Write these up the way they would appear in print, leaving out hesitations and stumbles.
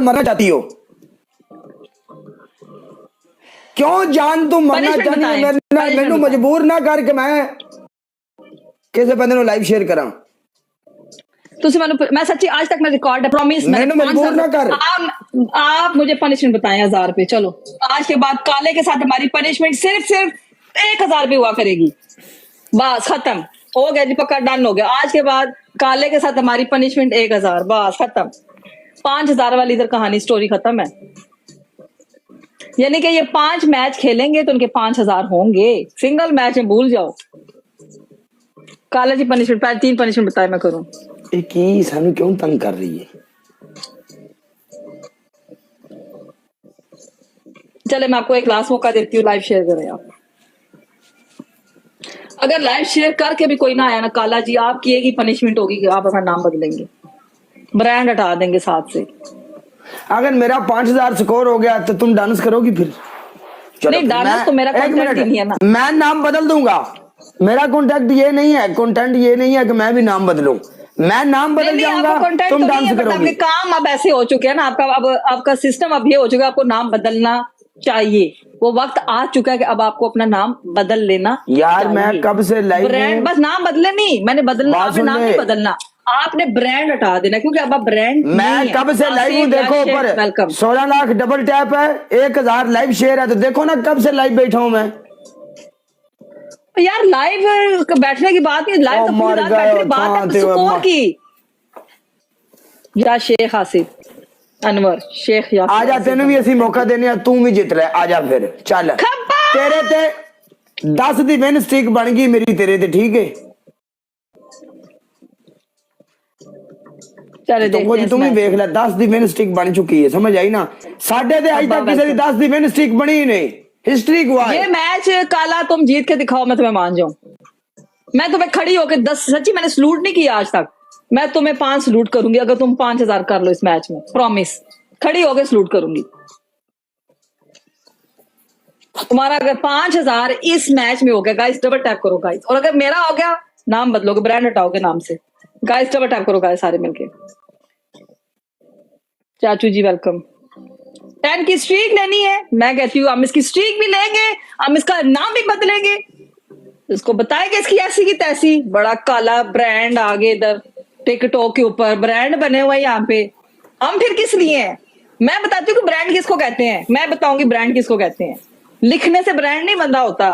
मरना चाहती हो? क्यों जान तुम मरना चाहती हो? मैनू मजबूर ना करके मैं किसी बंदे नु लाइव शेयर करा। मैं सच्ची आज तक मैं रिकॉर्ड है, प्रॉमिस मैंने मजबूर ना कर। आप मुझे पनिशमेंट बताएं 1000 रुपए। चलो आज के बाद काले के साथ हमारी पनिशमेंट सिर्फ 1000 रुपए हुआ करेगी। बस खत्म हो गया जी, पक्का डन हो गया। आज के बाद काले के साथ हमारी पनिशमेंट 1000, बस खत्म। 5000 वाली इधर कहानी स्टोरी खत्म है। यानी कि ये 5 मैच खेलेंगे तो उनके 5000 होंगे। सिंगल मैच में भूल जाओ। काला जी पनिशमेंट पहले 3 पनिशमेंट बताए मैं करूं। सानू क्यों तंग कर रही है? चले मैं आपको एक लास्ट मौका देती हूँ, लाइव शेयर करें आप। अगर लाइव शेयर करके भी कोई ना आया ना, काला जी आपकी एक ही पनिशमेंट होगी कि आप अपना नाम बदलेंगे, ब्रांड हटा देंगे साथ से। अगर मेरा 5000 स्कोर हो गया तो तुम डांस करोगी फिर? नहीं डांस तो मेरा कंटेंट ही नहीं है ना। मैं नाम बदल दूंगा। मेरा कॉन्टेक्ट ये नहीं है, कंटेंट ये नहीं है कि मैं भी नाम बदलूं। मैं नाम बदल जाऊंगा, तुम डांस करोगे। काम अब ऐसे हो चुके हैं ना, आपका सिस्टम अब ये हो चुका है, आपको नाम बदलना चाहिए। वो वक्त आ चुका है कि अब आपको अपना नाम बदल लेना यार। मैं कब से लाइव ब्रांड, बस नाम बदले नहीं, मैंने बदलना, आपने नाम नहीं बदलना, आपने ब्रांड हटा देना, क्योंकि अब आप ब्रांड। मैं कब से लाइव हूँ, देखो ऊपर 16 लाख डबल टैप है, 1000 लाइव शेयर है, तो देखो ना कब से लाइव बैठा हूँ मैं। यार लाइव बैठने की बात नहीं, लाइव तो पूरी रात बैठने की बात है स्कोर की। या शेख आसिफ अनवर शेख या आजा, तेन भी ऐसी मौका देने, तू भी जित रहा, आजा फिर चल। तेरे ते 10 दी विन स्ट्रीक बन गई मेरी तेरे ते, ठीक है? चले देखते हैं, तुम ही देख ले, 10 दी विन स्ट्रीक बन चुकी है, समझ आई ना? साढ़े ते आज तक किसी दी 10 दी विन स्ट्रीक बनी ही नहीं। हिस्ट्री गवाह ये मैच काला तुम जीत के दिखाओ, मैं तुम्हें मान जाऊं। मैं तुम्हें खड़ी होकर 10, सच्ची मैंने सलूट नहीं किया आज तक, मैं तुम्हें 5 सलूट करूंगी अगर तुम 5000 कर लो इस मैच में, प्रॉमिस। खड़ी होकर सलूट करूंगी तुम्हारा। अगर 5000 इस मैच में हो गया गाइस, डबल टैप करो गाइस। और अगर मेरा हो गया, नाम बदलोगे, ब्रांड हटाओगे नाम से गाइस, डबल टैप करो गाइस सारे मिलके। चाचू जी वेलकम। 10 की स्ट्रीक लेनी है, मैं कहती हूँ हम इसकी स्ट्रीक भी लेंगे, हम इसका नाम भी बदलेंगे, इसको बताएंगे इसकी ऐसी की तैसी। बड़ा काला ब्रांड आगे इधर टिकटॉक के ऊपर ब्रांड बने हुए यहाँ पे। हम फिर किस लिए हैं? मैं बताती हूँ कि ब्रांड किसको कहते हैं, मैं बताऊंगी ब्रांड किसको कहते हैं। लिखने से ब्रांड नहीं बंदा होता।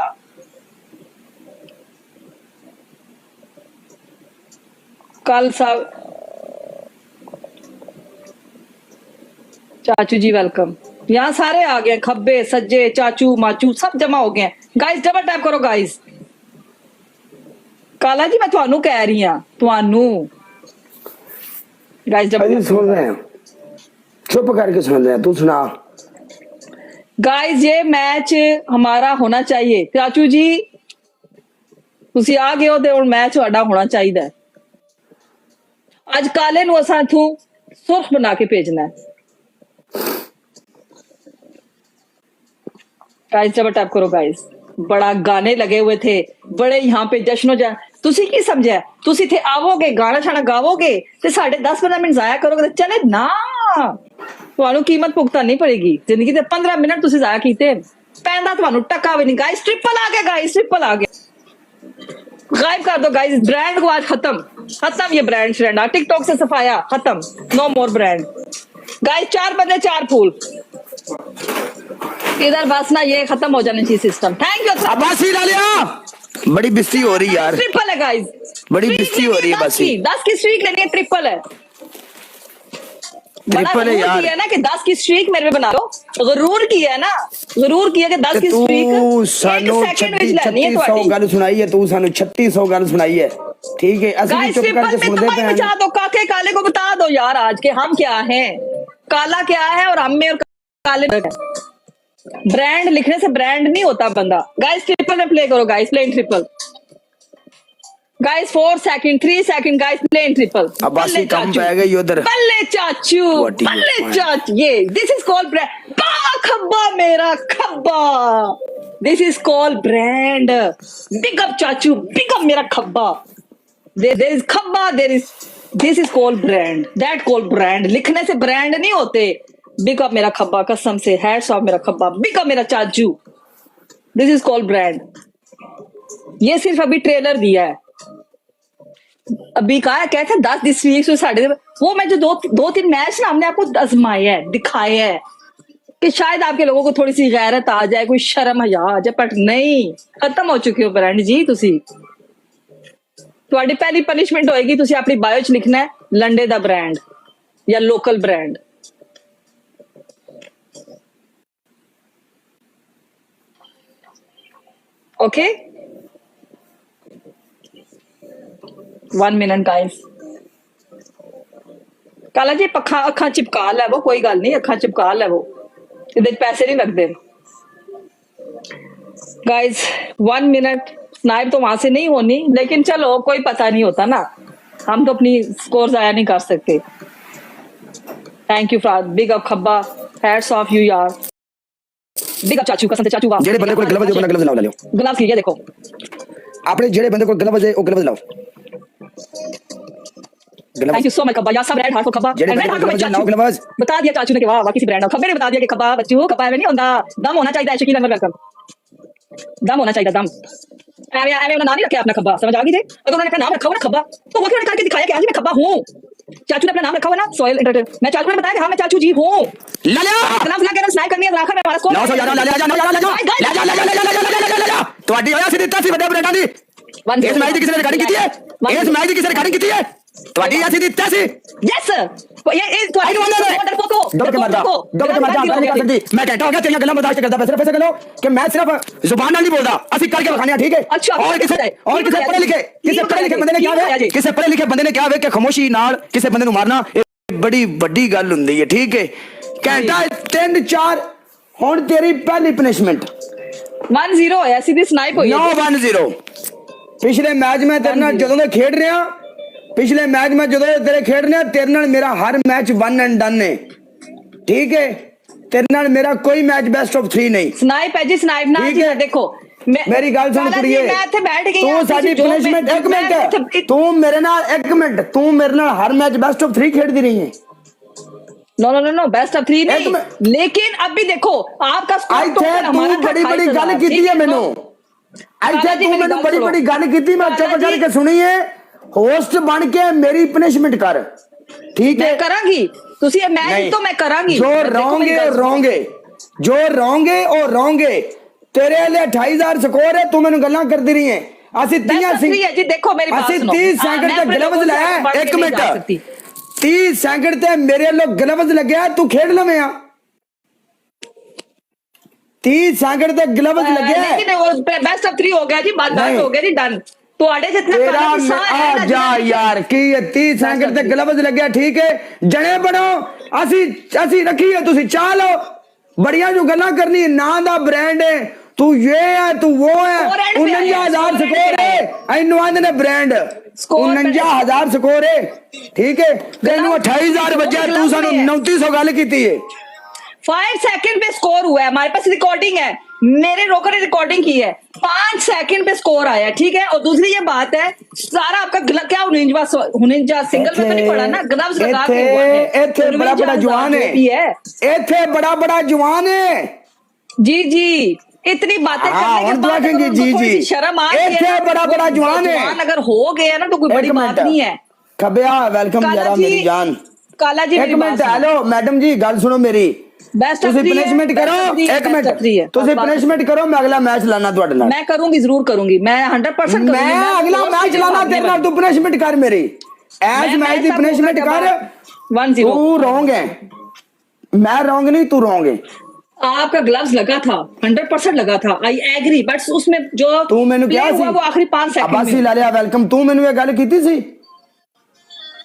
कल सब चाचू जी वेलकम। यहाँ सारे आ गए, खब्बे सज्जे चाचू माचू सब जमा हो गए गाइस। डबल टैप करो गाइस। काला जी मैं ਤੁਹਾਨੂੰ कह रही हूं, ਤੁਹਾਨੂੰ गाइस डबल सुन रहे हैं, चुप करके सुन रहे हैं, तू सुना। गाइस ये मैच हमारा होना चाहिए। चाचू जी ਤੁਸੀਂ ਆ ਗਏ ਹੋ ਤੇ ਹੁਣ ਮੈਚ ਤੁਹਾਡਾ ਹੋਣਾ ਚਾਹੀਦਾ ਹੈ। ਅੱਜ ਕਾਲੇ ਨੂੰ ਅਸਾਂ ਇਥੋਂ ਸੁਰਖ ਬਣਾ ਕੇ ਭੇਜਣਾ ਹੈ। गाइस डबल टैप करो गाइस। बड़ा गाने लगे हुए थे, बड़े यहाँ पे जश्नो जा। तुसी की समझा, तुसी थे आवोगे गाना शाना गावोगे ते साढ़े 10-15 मिनट जाया करोगे तो चले ना, ਤੁਹਾਨੂੰ कीमत भुगतानी पड़ेगी। जिंदगी दे 15 मिनट तुसी जाया कीते, पैंदा ਤੁਹਾਨੂੰ टका भी नहीं। गाइस ट्रिपल आ गया, गाइस ट्रिपल आ गया। गायब कर दो गाइस, ब्रांड को आज खत्म ये ब्रांड श्रेंड। टिकटॉक से सफाया खत्म, नो मोर ब्रांड। गाइस 4 बंदे 4 फूल इधर, बस ना ये खत्म हो जाना चाहिए सिस्टम। Thank you. अब्बासी डालिया, बड़ी बिस्ती हो रही यार, ट्रिपल है गाइस, बड़ी बिस्ती हो रही है। बस 10 की स्ट्रीक लेनी है, ट्रिपल है। ट्रिपल है यार, किया ना कि 10 की स्ट्रीक मेरे पे बना लो, गरूर किया है ना, गरूर किया कि 10 की स्ट्रीक तू सानू 3600 गल सुनाई है, तू सानू 3600 गल सुनाई है, ठीक है? असली चुप करके सुन देते हैं। बचा दो काके काले को, बता दो यार आज के हम क्या हैं, काला क्या है और हम में और काले। ब्रांड लिखने से ब्रांड नहीं होता बंदा। गाइस ट्रिपल में प्ले करो guys, plain triple guys. 4 second 3 second guys, plain triple. Abbasi कम पे गई उधर। बल्ले चाचू, बल्ले चाचू, ये दिस इज कॉल्ड ब्रांड। खब्बा मेरा खब्बा, this is called brand. Big up चाचू, बिग अप मेरा खब्बा। देयर इज खब्बा, there is this is called brand, that called brand. लिखने से ब्रांड नहीं होते। बिग अप मेरा खब्बा, कसम से हैट्स ऑफ मेरा खब्बा, बिग अप मेरा चाचू, दिस इज कॉल्ड ब्रांड। ये सिर्फ अभी ट्रेलर दिया है, अभी कहा कहते हैं 10 वीक से साढ़े वो मैं जो दो तीन मैच ना हमने आपको आजमाया है, दिखाया है कि शायद आपके लोगों को थोड़ी सी गैरत आ जाए, कोई शर्म हया आ जाए, पर नहीं, खत्म हो चुके हो ब्रांड जी। तुसी ਤੁਹਾਡੀ ਪਹਿਲੀ ਪनिशमेंट ਹੋਏਗੀ, ਤੁਸੀਂ ਆਪਣੀ ਬਾਇਓ ਚ ਲਿਖਣਾ ਹੈ ਲੰਡੇ ਦਾ ਬ੍ਰਾਂਡ ਜਾਂ local brand. Okay 1 minute guys. काला जी पखा अखा चिपका लैवो, कोई गल नहीं, अखा चिपका लैवो, ਇਹਦੇ पैसे नहीं लगते गाइस। 1 मिनट स्नाइप तो वहां से नहीं होनी, लेकिन चलो कोई पता नहीं होता ना, हम तो अपनी स्कोर जाया नहीं कर सकते। Thank you for big up खब्बा, हैट्स ऑफ यू यार, बिग अप चाचू, कसम से चाचू। ਜਿਹੜੇ ਬੰਦੇ ਕੋਲ ਗਲਵਜ਼ ਉਹਨਾਂ ਗਲਵਜ਼ ਲਾ ਲਿਓ, ग्लव्स लीजिए, देखो ਆਪਣੇ ਜਿਹੜੇ ਬੰਦੇ ਕੋਲ ਗਲਵਜ਼ ਹੈ ਉਹ ਗਲਵਜ਼ ਲਾਓ। थैंक यू सो मच खब्बा यार, सब रेड हार्ट को खब्बा ਜਿਹੜੇ रेड ਬੰਦੇ हार्ट ਕੋਲ को ਗਲਵਜ਼ ਲਾਓ चाचू ਗਲਵਜ਼। बता दिया चाचू ने कि वाह वाह किसी ब्रांड, खब्बे ने बता दिया कि खब्बा बच्चू खब्बा में नहीं होता, दम होना चाहिए। शकील अनवर वेलकम, दम होना चाहिए, दम। एवे एवे उन्होंने नाम नहीं रखा अपना खब्बा, समझ आ गई थे। अगर उन्होंने अपना नाम रखा हुआ ना खब्बा, तो वो क्यों करके दिखाया कि आज मैं खब्बा हूँ। चाचू ने अपना नाम रखा हुआ ना सोहेल एंटरटेनमेंट, मैं चाचू ने बताया कि हाँ मैं चाचू जी हूँ। ला लिया ग्लव्स लगा के स्नाइप करनी है, आखिर में हमारा स्कोर 911 ला लिया, ਤੁਹਾਡੀ ਹੋਇਆ ਸੀ ਦਿੱਤਾ ਸੀ ਵੱਡੇ ਬ੍ਰਾਂਡਾਂ ਦੀ। ਇਸ ਮੈਚ ਦੀ ਕਿਸੇ ਨੇ ਰਿਕਾਰਡਿੰਗ ਕੀਤੀ ਹੈ? ਇਸ ਮੈਚ ਦੀ ਕਿਸੇ ਨੇ ਰਿਕਾਰਡਿੰਗ ਕੀਤੀ ਹੈ? ਤੁਹਾਡੀ ਅਸੀਂ ਦਿੱਤਾ ਸੀ। यस ये तो आई वांट पोको दब के मर जा, दब के मर जा, नहीं कर सकती। मैं कहता हूं क्या तेरी गल्लां बर्दाश्त करदा, सिर्फ ऐसे करो कि मैं सिर्फ जुबान नाल नहीं बोलदा, ਅਸੀਂ करके दिखाने हैं, ठीक है। अच्छा, और किसे पढ़े लिखे बंदे ने क्या वे, किसे पढ़े लिखे बंदे ने क्या वे कि खामोशी नाल किसे बंदे ਨੂੰ ਮਾਰਨਾ ਇਹ ਬੜੀ ਵੱਡੀ ਗੱਲ ਹੁੰਦੀ ਹੈ, ठीक है। ਘੰਟਾ 3-4 ਹੁਣ ਤੇਰੀ ਪਹਿਲੀ ਪਨਿਸ਼ਮੈਂਟ 1-0 ਹੋਇਆ, ਸਿੱਧੀ ਸਨਾਈਪ ਹੋਈ 9-1-0। ਪਿਛਲੇ ਮੈਚ ਮੈਂ ਤੇਰੇ ਨਾਲ ਜਦੋਂ ਦੇ ਖੇਡ ਰਿਹਾ, पिछले मैच में जो तेरे खेडने तेरे नाल मेरा हर मैच 1 एंड डन है, ठीक है। तेरे नाल मेरा कोई मैच बेस्ट ऑफ 3 नहीं। स्नाइप है जी, स्नाइप ना जी। देखो मेरी गल सुन कुड़िए, तू साडी पनिशमेंट, एक मिनट, तू मेरे नाल एक मिनट, तू मेरे नाल हर मैच बेस्ट ऑफ 3 खेडदी रही है। No no no no, best of 3 नहीं, लेकिन अब भी देखो आपका स्कोर तो हमारा बड़ी बड़ी गल कीती है मेनू, अच्छा तू मेनू बड़ी बड़ी गल कीती, मैं चुप करके सुनी है। होस्ट बन के मेरी पनिशमेंट कर, ठीक है। मैं करांगी, तुसी ये मैच तो मैं करांगी। जो रोंगे और रोंगे, जो रोंगे और रोंगे, तेरे लिए 28,000 स्कोर है, तू मेनू गल्लां करदी रही है। ਅਸੀਂ 30 जी देखो मेरी बात सुनो, 30 सेकंड ਤੇ ਗਲਵਜ਼ ਲਾਇਆ, ਇੱਕ ਮਿੰਟ 30 सेकंड ਤੇ ਮੇਰੇ ਵੱਲੋਂ ਗਲਵਜ਼ ਲੱਗਿਆ, ਤੂੰ ਖੇਡ ਲਵੇਂ ਆ 30 सेकंड ਤੇ ਗਲਵਜ਼ ਲੱਗਿਆ, लेकिन वो बेस्ट ऑफ 3 हो गया जी, बात हो गया जी, डन। ਤੁਹਾਡੇ ਜਿੰਨਾ तेरा जा यार की 30 सेकंड ਤੇ ਗਲਵਜ਼ ਲੱਗਿਆ, ठीक है। ਜਣੇ ਬਣੋ, ਅਸੀਂ ਰੱਖੀਏ, ਤੁਸੀਂ ਚਾਹ ਲਓ, ਬੜੀਆਂ ਜੋ ਗੱਲਾਂ ਕਰਨੀ, ਨਾ ਦਾ ਬ੍ਰਾਂਡ ਹੈ, तू ये है तू वो है, 49,000 स्कोर है, इन्नू आंदे ने ब्रांड 49,000 स्कोर है, ठीक है। तेनू 28,000 बचा, तू सानू 2900 गल कीती है। 5 सेकंड पे स्कोर हुआ है, हमारे पास रिकॉर्डिंग है, मेरे रोकर ने रिकॉर्डिंग की है, 5 सेकंड पे स्कोर आया, ठीक है। और दूसरी ये बात है, सारा आपका क्या हुनिंजा सिंगल में तो नहीं पड़ा ना, ग्लव्स लगा के हुआ है। इथे बड़ा बड़ा जवान है, इथे बड़ा बड़ा जवान है, जी जी। इतनी बातें करने के बाद जी जी शर्म आ रही है, बड़ा बड़ा जवान है, अगर हो गया ना तो कोई बड़ी बात नहीं है। खबिया वेलकम यारा मेरी जान, काला जी एक मिनट, हेलो मैडम जी गल सुनो मेरी, बेस्ट तुसी पनिशमेंट करो, एक मिनट तुसी पनिशमेंट करो, मैं अगला मैच लाना ਤੁਹਾਡੇ ਨਾਲ, मैं करूंगी, जरूर करूंगी, मैं 100% करूंगी, मैं अगला मैच लाना तेरे ਨਾਲ, तू पनिशमेंट कर मेरी, एज मैच दी पनिशमेंट कर। 1-0 तू रॉन्ग है, मैं रॉन्ग नहीं, तू रॉन्ग है। आपका ग्लव्स लगा था, 100% लगा था, आई एग्री, बट उसमें जो तू मैंने क्या हुआ वो आखिरी 5 सेकंड में। अब्बासी लालिया वेलकम, तू मैंने ये गल कीती सी,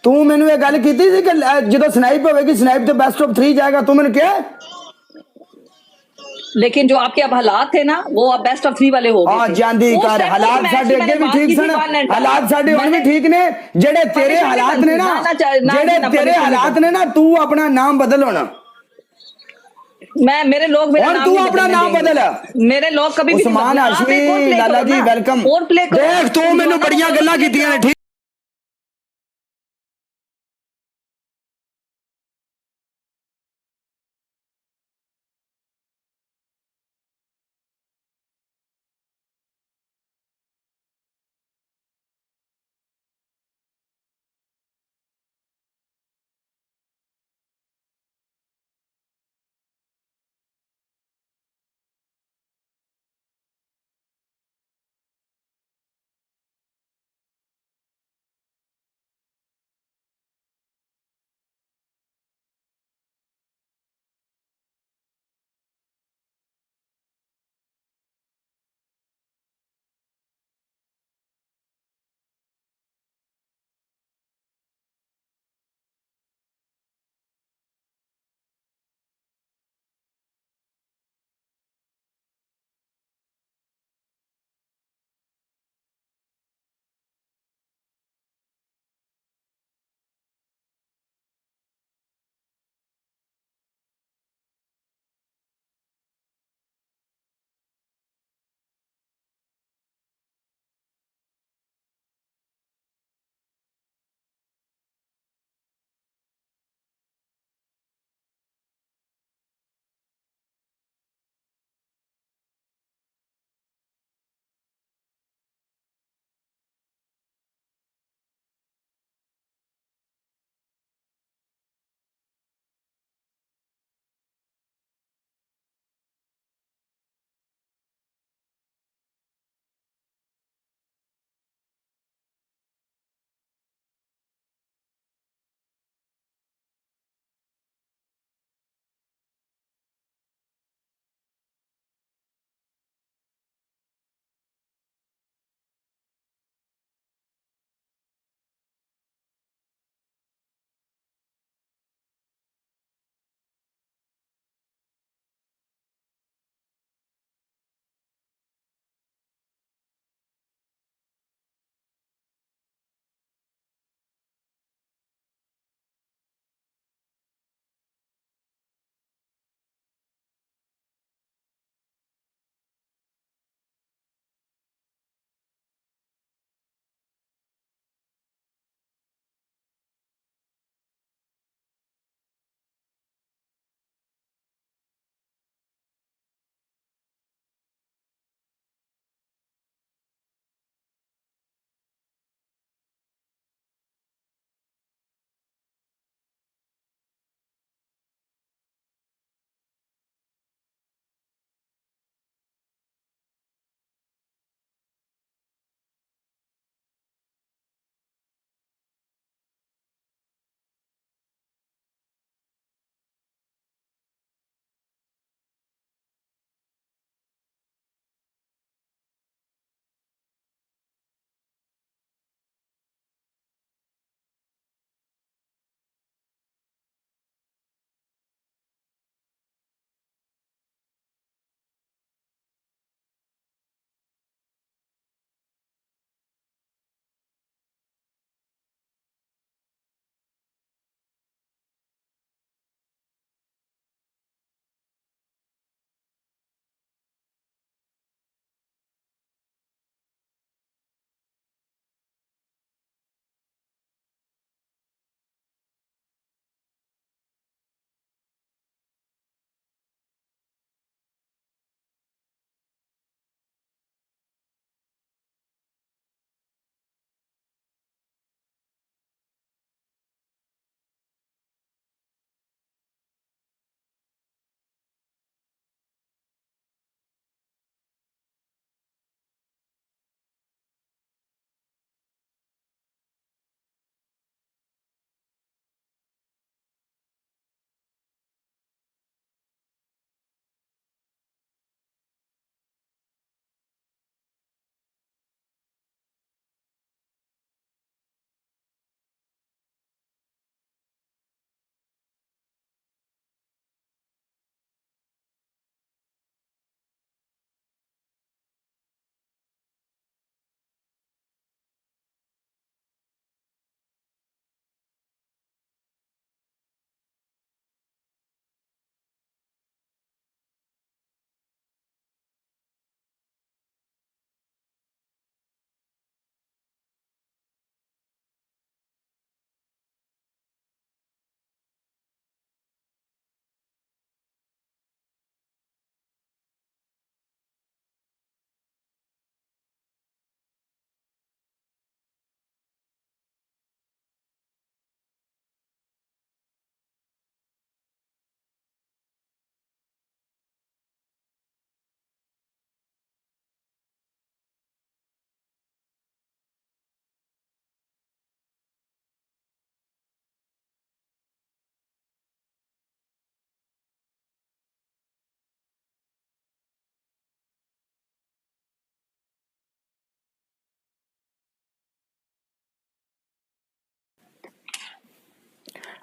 तू मैंने ये गल कीती सी कि ਜਦੋਂ स्नाइप होगी स्नाइप तो बेस्ट ऑफ 3 जाएगा, तू मैंने क्या। लेकिन जो आपके अब हालात थे ना, वो अब बेस्ट ऑफ 3 वाले हो गए। हां ਜਾਂਦੀ कर, हालात ਸਾਡੇ ਅੱਗੇ ਵੀ ਠੀਕ ਸਨ, ਹਾਲਾਤ ਸਾਡੇ ਹੁਣ ਵੀ ਠੀਕ ਨੇ, ਜਿਹੜੇ ਤੇਰੇ ਹਾਲਾਤ ਨੇ ਨਾ, ਜਿਹੜੇ ਤੇਰੇ ਹਾਲਾਤ ਨੇ ਨਾ, तू अपना नाम बदल होना, मैं मेरे लोग मेरा नाम, तू अपना नाम बदल, मेरे लोग कभी भी उस्मान हाशमी लाला जी वेलकम। देख तू मैनू बड़ियां गल्लां कीतियां ने, ठीक।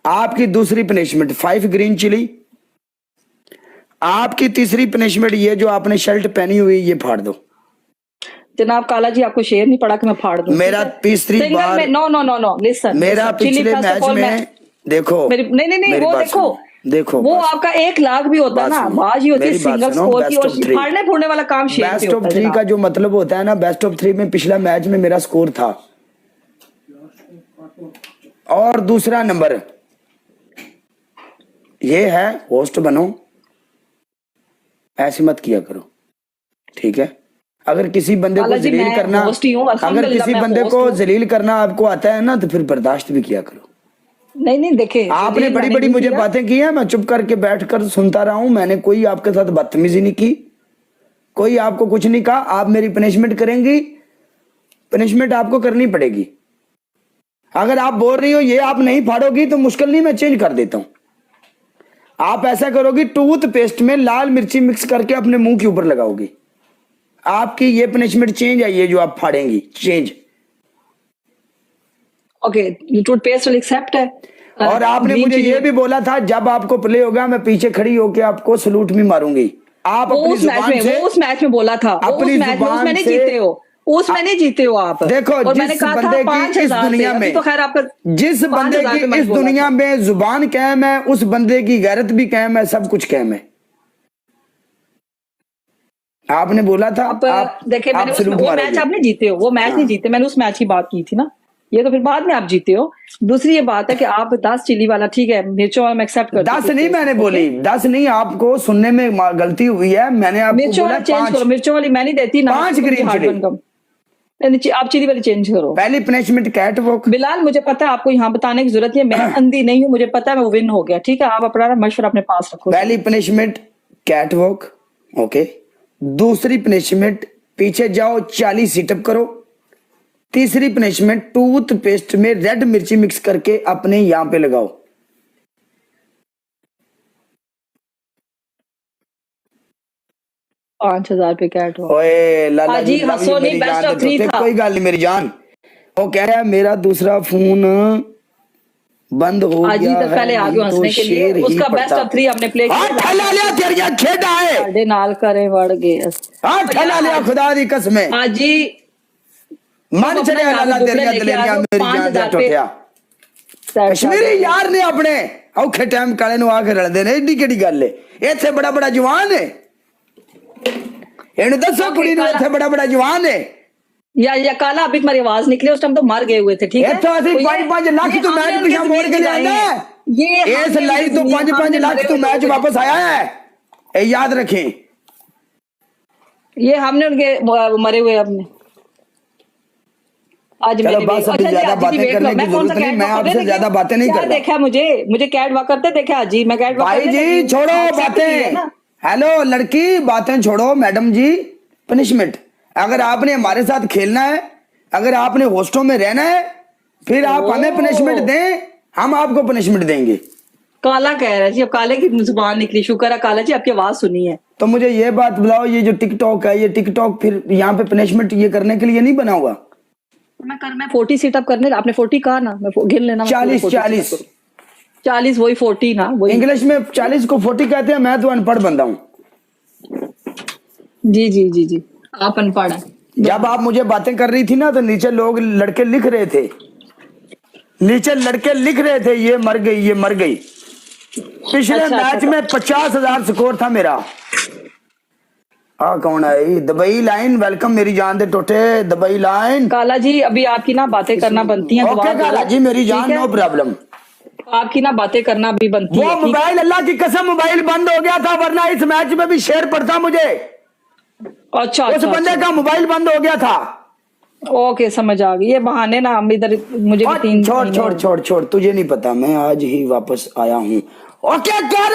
आपकी दूसरी पनिशमेंट 5 ग्रीन चिली। आपकी तीसरी पनिशमेंट ये जो आपने शर्ट पहनी हुई ये फाड़ दो। जनाब काला जी आपको शेर नहीं पड़ा कि मैं फाड़ दूं? मेरा तीसरी बार no no no no listen, मेरा पिछले मैच में देखो मेरी नहीं नहीं नहीं मेरी वो बात देखो सुनो, देखो वो आपका 1 लाख भी होता है ना, बाजी होती है मेरी बात सिंगल सुनो, स्कोर की, best और of three। फाड़ने फोड़ने वाला काम शेर पे बेस्ट ऑफ होता है 3 का जनाब। जो मतलब होता है ना, बेस्ट ऑफ 3 में पिछला मैच में मेरा स्कोर था। और दूसरा नंबर ये है, होस्ट बनो, ऐसे मत किया करो, ठीक है? अगर किसी बंदे को काला जी, जलील मैं करना, host ही हूँ, अगर अल्हम्दुलिल्लाह किसी मैं बंदे host को हूँ। जलील करना आपको आता है ना, तो फिर बर्दाश्त भी किया करो। नहीं नहीं देखे आपने बड़ी बड़ी मुझे बातें की है, मैं चुप करके बैठकर सुनता रहा हूं, मैंने कोई आपके साथ बदतमीजी नहीं की, कोई आपको कुछ नहीं कहा। आप मेरी पनिशमेंट करेंगी, पनिशमेंट आपको करनी पड़ेगी। अगर आप बोल रही हो ये आप नहीं फाड़ोगी तो मुश्किल नहीं, मैं चेंज कर देता हूं। आप ऐसा करोगी, टूथपेस्ट में लाल मिर्ची मिक्स करके अपने मुंह के ऊपर लगाओगी, आपकी ये पनिशमेंट चेंज है, ये जो आप फाड़ेंगी चेंज। ओके टूथपेस्ट एक्सेप्ट है। और आपने green मुझे chili- ये भी बोला था जब आपको प्ले होगा मैं पीछे खड़ी होकर आपको सलूट भी मारूंगी। आप वो अपनी उस मैच जुबान में से, वो उस मैच में बोला था, वो उस अपनी मैच में जुबान उसमें नहीं से- जीते हो, उसमें नहीं जीते हो आप। देखो, और मैंने जिस कहा था बंदे की 5,000 इस दुनिया पे, अभी में, तो खैर आपका जिस बंदे 5,000 पे की मैंने इस बोला दुनिया था। में जुबान कायम है, उस बंदे की गैरत भी कायम है, सब कुछ कायम है। आपने बोला था आप देखे मैंने सलूट वो मारोगे। मैच आप नहीं जीते हो, वो मैच हाँ। नहीं जीते, मैंने उस मैच की बात की थी ना, ये तो फिर बाद में आप जीते हो। दूसरी ये बात है कि आप 10 चिली वाला ठीक है, मिर्चों वाला मैं एक्सेप्ट करती हूँ। 10 नहीं मैंने बोली, 10 नहीं, आपको सुनने में गलती हुई है, मैंने आपको मिर्चों बोला वाला चेंज करो, 5। मिर्चों वाली मैं नहीं देती ना। 5 ग्रीन चिली। आप चिली वाली चेंज करो। पहली पनिशमेंट कैट वॉक। बिलाल मुझे पता है, आपको यहाँ बताने की जरूरत नहीं है, मैं अंधी नहीं हूँ, मुझे पता है मैं वो विन हो गया, ठीक है? आप अपना मशवरा अपने पास रखो। पहली पनिशमेंट कैट वॉक, ओके। दूसरी पनिशमेंट पीछे जाओ 40 सीटअप करो। तीसरी पनिशमेंट टूथपेस्ट में रेड मिर्ची मिक्स करके अपने यहां पे लगाओ। ₹5,000 कैट हो। ओए लाला जी, love you हंसो नहीं, मेरी best जान of 3 दे, था। कोई गल नहीं मेरी जान। वो कह रहा है मेरा दूसरा फोन बंद हो आज ही गया तक पहले है, आ नहीं गए तो हंसने के लिए, शेर ही उसका बेस्ट पड़ता। ऑफ 3 हमने प्ले हाँ, किया। ठला लिया तेरिया खेड़ा है। साढ़े नाल करे वड़ गए। हाँ, ठला लिया खुदा दी कसम है। आज जी मन चले लाला तेरिया दलेरिया मेरी जान दे टुटिया। कश्मीरी यार ने अपने औखे टाइम काले नु आके रलदे ने, एडी केड़ी गल है? इत्थे बड़ा बड़ा जवान है, इन्हें दसो कुड़ी नु इत्थे बड़ा बड़ा जवान है। या काला अभी तुम्हारी आवाज निकली, उस टाइम तो मर गए हुए थे, ठीक है? इत्थे असि 5-5 लाख तो मैच पिछा मोड़ के ले आंदा है। ये इस लाइव तो 5-5 लाख तो मैच वापस आया है, ये याद रखें। ये हमने उनके मरे हुए अपने आज चलो मैंने बस अभी ज्यादा बातें करने की जरूरत नहीं, मैं आपसे ज्यादा बातें नहीं करता। देखा मुझे कैट वॉक करते देखा जी, मैं कैट वॉक भाई जी छोड़ो बातें, हेलो लड़की बातें छोड़ो, मैडम जी पनिशमेंट। अगर आपने हमारे साथ खेलना है, अगर आपने होस्टों में रहना है, फिर आप हमें पनिशमेंट दें, हम आपको पनिशमेंट देंगे। काला कह रहा है जी, अब काले की जुबान निकली, शुक्र है काला जी आपकी आवाज सुनी है। तो मुझे ये बात बताओ, ये जो टिकटॉक है, ये टिकटॉक फिर यहाँ पे पनिशमेंट ये करने के लिए नहीं बना हुआ? मैं 40 सीटअप करने, आपने 40 कहा ना, मैं गिन लेना। 40 वही 40 ना, वही इंग्लिश में 40 को 40 कहते हैं, मैं तो अनपढ़ बंदा हूँ। जी जी जी जी, आप अनपढ़ हैं। जब आप मुझे बातें कर रही थी ना, तो नीचे लोग लड़के लिख रहे थे, नीचे लड़के लिख रहे थे ये मर गई, ये मर गई। पिछले मैच में 50,000 स्कोर था मेरा। कौन आई? दुबई लाइन, वेलकम मेरी जान दे टोटे, दुबई लाइन। काला जी अभी आपकी ना बातें करना बनती हैं। ओके काला जी मेरी जान, नो प्रॉब्लम। आपकी ना बातें करना भी बनती है। वो मोबाइल, अल्लाह की कसम मोबाइल बंद हो गया था, वरना इस मैच में भी शेयर पड़ता मुझे। अच्छा उस बंदे का मोबाइल बंद हो गया था। ओके समझ आ गई, ये बहाने ना हम इधर, मुझे भी 3 छोड़ छोड़ छोड़ छोड़, तुझे नहीं पता, मैं आज ही वापस आया हूँ। ओके कर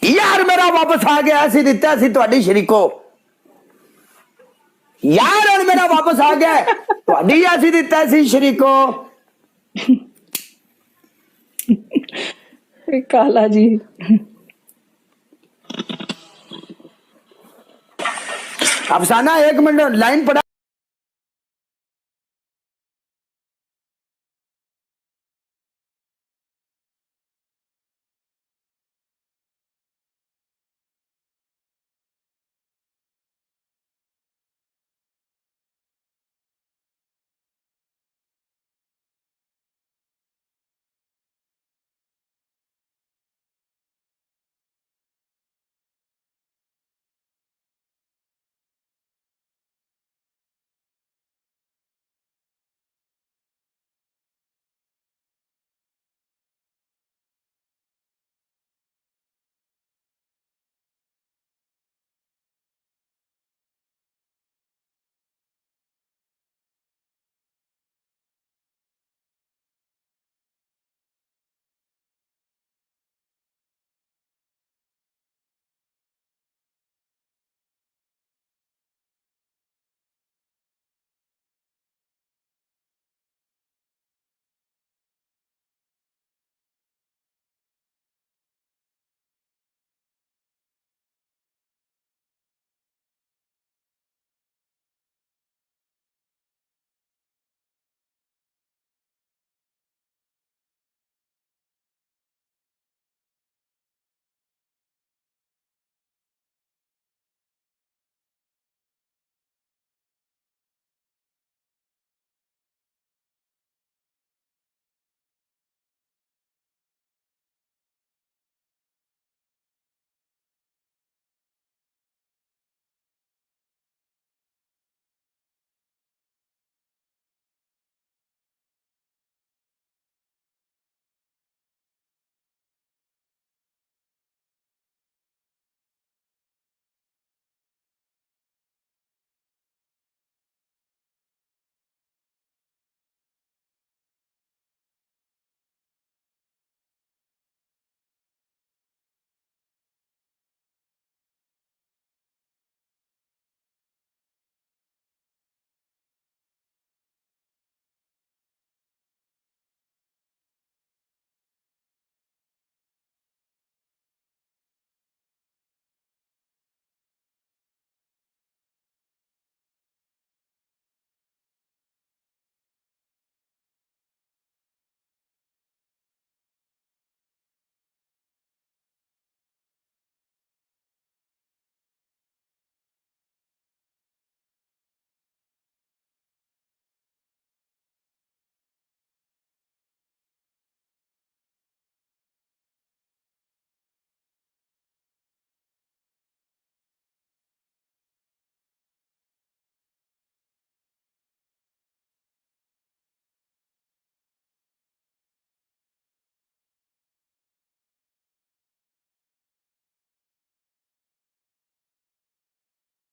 यार, मेरा वापस आ गया, ऐसी दिता ऐसी ਤੁਹਾਡੀ शरीको यार, और मेरा वापस आ गया ਤੁਹਾਡੀ ऐसी दिता ऐसी शरीको। काला जी अफसाना 1 मिनट लाइन पड़ा।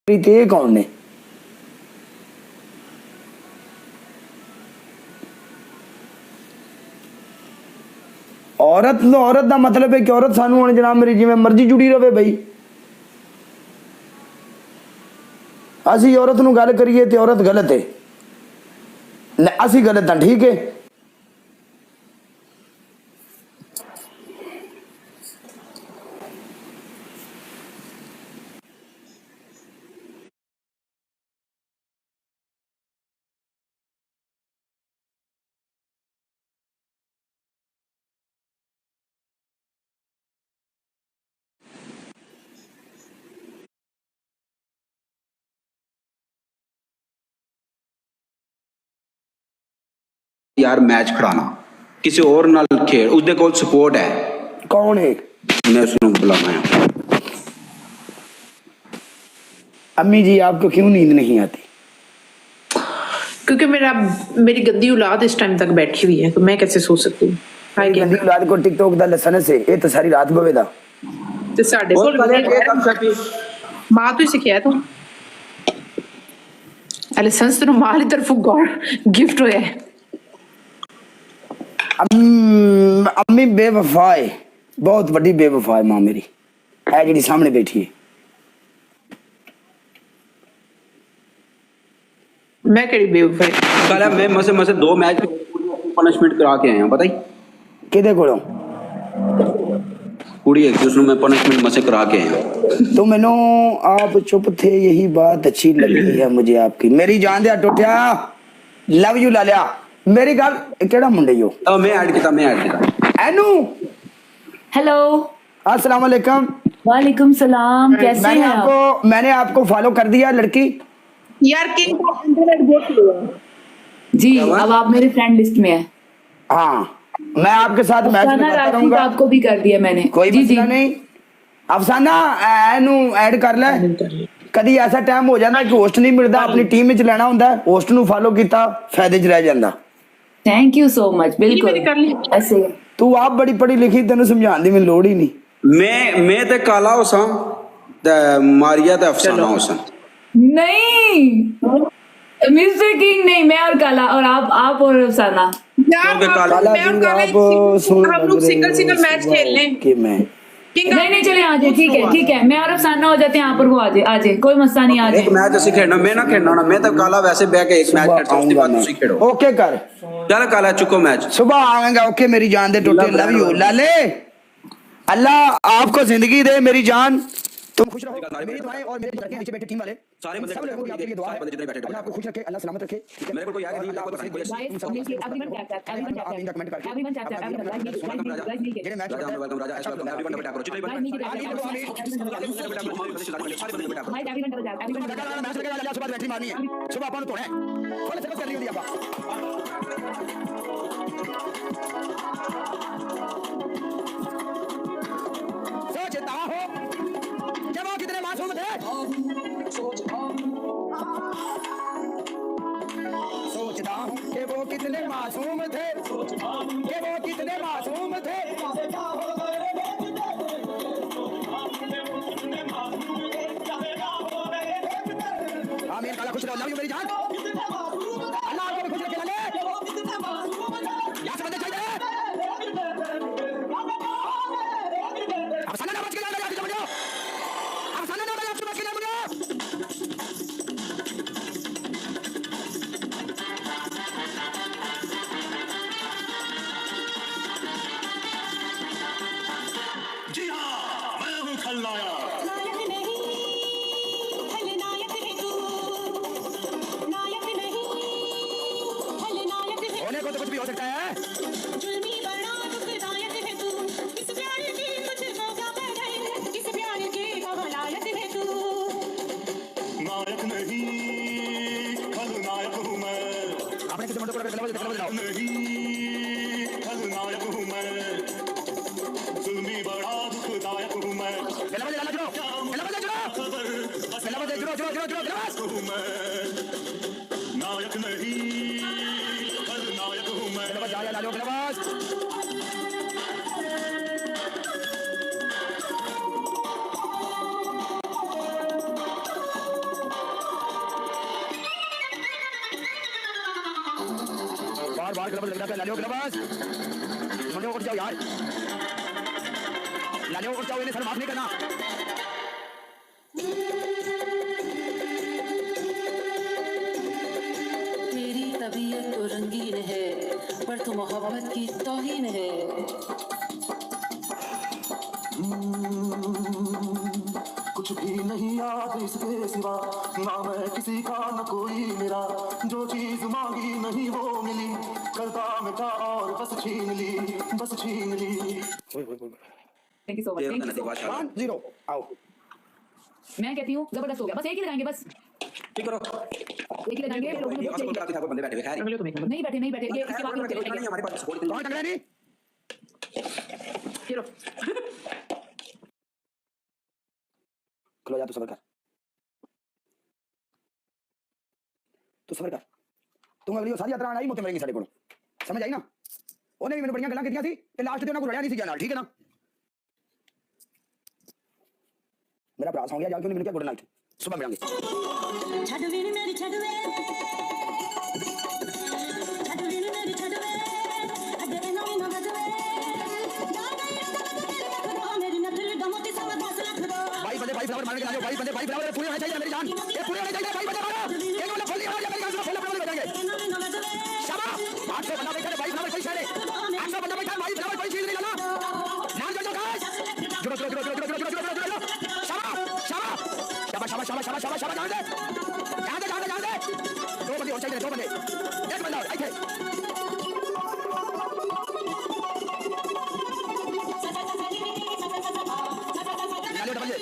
ते कौन ने? औरत का मतलब है कि औरत सानू हुण जनाब मेरी जिवें मर्जी जुड़ी रहे बई। असी औरत नू गल करिए तो औरत गलत है, असी गलत हाँ, ठीक है। यार मैच खड़ाना किसी और नाल खेल, उसदे कोल सपोर्ट है। कौन है? मैं उसनू बुलाना है। अम्मी जी आपको क्यों नींद नहीं आती? क्योंकि मेरी गंदी औलाद इस टाइम तक बैठी हुई है, तो मैं कैसे सो सकती हूँ? मेरी गंदी औलाद को टिकटॉक दा लसन से ये तो सारी रात बवेदा। ते साडे कोल मां तो ही सिखाया तू लाइसेंस तेनू मां दी तरफों गॉड गिफ्ट होया है। अम्मी बेवफा है, बहुत बड़ी बेवफा है मां मेरी, है जी सामने बैठी है। मैं केड़ी बेवफा है? कल मैं मसे 2 मैच पनिशमेंट करा के आया, पता ही किदे कोलों? कुड़ी एक उसनू मैं पनिशमेंट मसे करा के आया। तो मैनू आप चुप थे, यही बात अच्छी लगी है मुझे आपकी। मेरी जान दिया टोटिया, लव यू लालिया। मेरी गल केड़ा मुंडे यो? मैं ऐड किया एनू। हेलो, अस्सलाम वालेकुम। वालेकुम सलाम, कैसे हैं आप? मैंने आपको फॉलो कर दिया लड़की। यार किंग का इंटरनेट बहुत स्लो है जी, अब आप मेरे फ्रेंड लिस्ट में हैं। हाँ, मैं आपके साथ मैच अफसाना लगाता राशिद रहूंगा। आपको भी कर दिया मैंने। कोई जी जी मसला नहीं। अफसाना एनू ऐड कर ले। कदी ऐसा टाइम हो जाता कि होस्ट नहीं मिलता, अपनी टीम में लेना होंदा है, होस्ट नु फॉलो किया फायदे च रह जांदा। Thank you so much. बिल्कुल मैंने कर ली। ऐसे तू आप बड़ी पढ़ी लिखी, तेन समझाने की मैंने लोड़ ही नहीं। मैं ते काला होसा ते मारिया ते अफसाना होसा। नहीं, मिस्टर किंग नहीं, मैं और काला, और आप और अफसाना। यार क्योंकि काला मैं और काला हम लोग सिंगल मैच खेल लें। कि मैं नहीं चले आ जाए, ठीक है, मैं और अफसाना हो जाते हैं यहाँ पर, वो आ जाए, कोई मसला नहीं, आ एक जाए। मैच असि खेलना, मैं ना खेलना ना, मैं तो काला वैसे बैठ के एक मैच खेलता, उसके बाद तुसी खेलो। ओके कर, चल काला चुको मैच, सुबह आऊंगा। ओके मेरी जान दे टोटे, लव यू लाले। अल्लाह आपको जिंदगी दे मेरी जान, तुम खुश रहो। मेरी दुआएं और मेरे नीचे बैठे टीम वाले सारे बंदे सब लोगों की आपके लिए दुआ है। जितने बैठे अल्लाह आपको खुश रखे, अल्लाह सलामत रखे। मेरे को कोई आगे नहीं, आपको बताइए कोई कमेंट करके जेडे मैच राजा वेलकम राजा एवरीवन बेटा करो जितने मैच लगे सुबह बैटरी मारनी है, सुबह अपन तोड़े फुल सर्विस कर रही होती है। सोचता हो जब वो कितने मासूम थे, सोचता हूँ कि वो कितने मासूम थे, कि वो कितने मासूम थे। आमीन। काला खुश रहो, लव यू मेरी जान। अल्लाह आपको भी खुश रखे लाले। यहाँ से बंदे चाहिए। अफसाना ना बच के जाओ, जल्दी समझो। अफसाना ना बच के जाओ। जी हाँ, मैं हूँ खलनायक। नायक नहीं, खलनायक है तू। नायक नहीं, खलनायक है। होने को तो कुछ भी हो सकता है। जुल्मी बड़ा दुखदायक है तू। इस प्यार की तुझको क्या पहले, इस प्यार की कवलायत है तू। नायक नहीं, खलनायक हूँ मैं। आपने किसी मुंडे को लगा नहीं, खलनायक हूँ मैं। जुल्मी बड़ा दुखदायक हूँ मैं। हूँ मैं। नायक नहीं, खलनायक हूँ मैं। यार ग्लव्स लग जाता है, लालियो ग्लव्स मुंडे उठ जाओ यार, लालियो उठ जाओ, इन्हें सर माफ नहीं करना। तेरी तबीयत तो रंगीन है पर तू मोहब्बत की तौहीन है। कुछ भी नहीं याद इसके सिवा, ना मैं किसी का न कोई मेरा, जो चीज मांगी नहीं वो मिली, करता मैं क्या और बस छीन ली, बस छीन ली। Thank you so much, thank you so much. 1-0 आओ। मैं कहती हूँ जबरदस्त हो गया, बस एक ही लगाएंगे, बस ठीक करो एक ही लगाएंगे। लोगों ने ये बहुत असर को बंदे बैठे हुए खैर अगले तो नहीं नहीं बैठे, नहीं बैठे, ये इसके बाद में नहीं हमारे पास सपोर्ट कौन टकरा नहीं? हीरो खलो जा, तू सबर कर, तू सबर कर, तू अगली सारी यात्रा आई मोते मरेंगे साडे कोल, समझ आई ना? ਉਹਨੇ ਵੀ ਮੈਨੂੰ ਬੜੀਆਂ ਗੱਲਾਂ ਕੀਤੀਆਂ ਸੀ ਤੇ ਲਾਸਟ ਤੇ ਉਹਨਾਂ ਕੋਲ ਰੜਿਆ ਨਹੀਂ ਸੀ ਗਿਆ ਨਾਲ, ਠੀਕ ਹੈ ਨਾ? ਮੇਰਾ ਭਰਾ ਸੌਂ ਗਿਆ, ਜਾ ਕੇ ਉਹਨੇ ਮੈਨੂੰ ਕਿਹਾ ਗੁੱਡ ਨਾਈਟ, ਸਵੇਰ ਮਿਲਾਂਗੇ। ਛੱਡ ਵੀ ਨੀ ਮੇਰੀ ਛੱਡ ਵੇ, ਛੱਡ ਵੀ ਨੀ ਮੇਰੀ ਛੱਡ ਵੇ, ਅੱਗੇ ਨਾ ਵੀ ਨਾ ਵੱਜ ਵੇ, ਜਾ ਗਈ ਰੱਖਦਾ ਮੇਰੀ ਨਥਲੀ ਦਾ ਮੋਤੀ ਸਵਾ 10 ਲੱਖ ਦਾ। भाई बंदे भाई फ्लावर मारने के आ जाओ, भाई बंदे भाई फ्लावर पूरे होने चाहिए मेरी जान, ये पूरे होने चाहिए भाई, बंदे मारो ये वाला फुल नहीं हो जाए, मेरी जान से फुल अपने बजाएंगे। शाबाश 800 बंदा बैठा है भाई, फ्लावर कोई शहर है, 800 बंदा बैठा है भाई, फ्लावर कोई चीज नहीं लाना, नाम जो गाइस जुड़ो जुड़ो जुड़ो जुड़ो जुड़ो जुड़ो जुड़ो, शाबाश शाबाश शाबाश शाबाश शाबाश शाबाश शाबाश, जान दे जान दे जान दे, दो बंदे और चाहिए, दो बंदे, एक बंदा और आइए डालियो डबल ये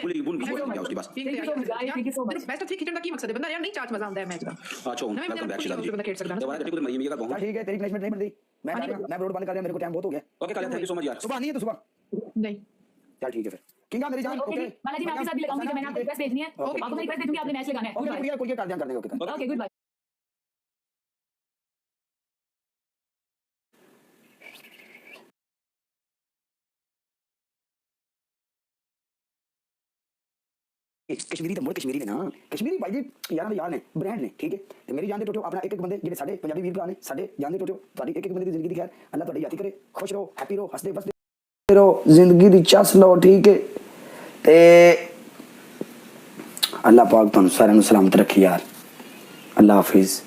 गोली बुन भी हो गया उसके पास। Thank you so much, guys. Thank you so much. Best of 3 खिचड़ ਦਾ ਕੀ ਮਕਸਦ ਹੈ? ਬੰਦਾ ਯਾਰ ਨਹੀਂ ਚਾਚ ਮਜ਼ਾ ਆਉਂਦਾ ਹੈ ਮੈਚ ਦਾ। अच्छा नहीं, वेलकम बैक शिला जी। बंदा खेल सकता है ना। दोबारा गड्डी को मई का चल कहूंगा। ठीक है, तेरी प्लेसमेंट नहीं बनती, मैं जा रहा हूं, मैं रोड बंद कर रहा हूं, मेरे को टाइम बहुत हो गया। Okay Kaliya thank you so much यार। सुबह नहीं है तो सुबह नहीं चल ठीक है फिर किंगा मेरी जान। ओके माला जी, मैं आपके साथ भी लगाऊंगी, जब मैंने आपको रिक्वेस्ट भेजनी है आपको मैं रिक्वेस्ट दे दूंगी, आपने मैच लगाना है। ओके कुरियर कुरियर कर देंगे okay. Okay good bye. Kashmiri तो मोड़ कश्मीरी ने ना, कश्मीरी भाई जी यार यार ने ब्रांड ने, ठीक है ते मेरी जान दे टोटो अपना एक एक बंदे जेडे साडे पंजाबी वीर भरा ने, साडे जान दे टोटो ਤੁਹਾਡੀ एक एक बंदे ਦੀ ਜ਼ਿੰਦਗੀ ਦੀ ਖੈਰ ਅੱਲਾਹ ਤੁਹਾਡੀ ਯਾਤੀ ਕਰੇ, ਖੁਸ਼ ਰਹੋ, ਹੈਪੀ ਰਹੋ, ਹੱਸਦੇ ਬਸਦੇ ਰਹੋ, ਜ਼ਿੰਦਗੀ ਦੀ ਚਸ ਲਓ, ਠੀਕ ਹੈ ਤੇ ਅੱਲਾਹ ਪਾਕ ਤੁਹਾਨੂੰ ਸਾਰਿਆਂ ਨੂੰ ਸਲਾਮਤ ਰੱਖੇ ਯਾਰ। ਅੱਲਾਹ ਹਾਫਿਜ਼।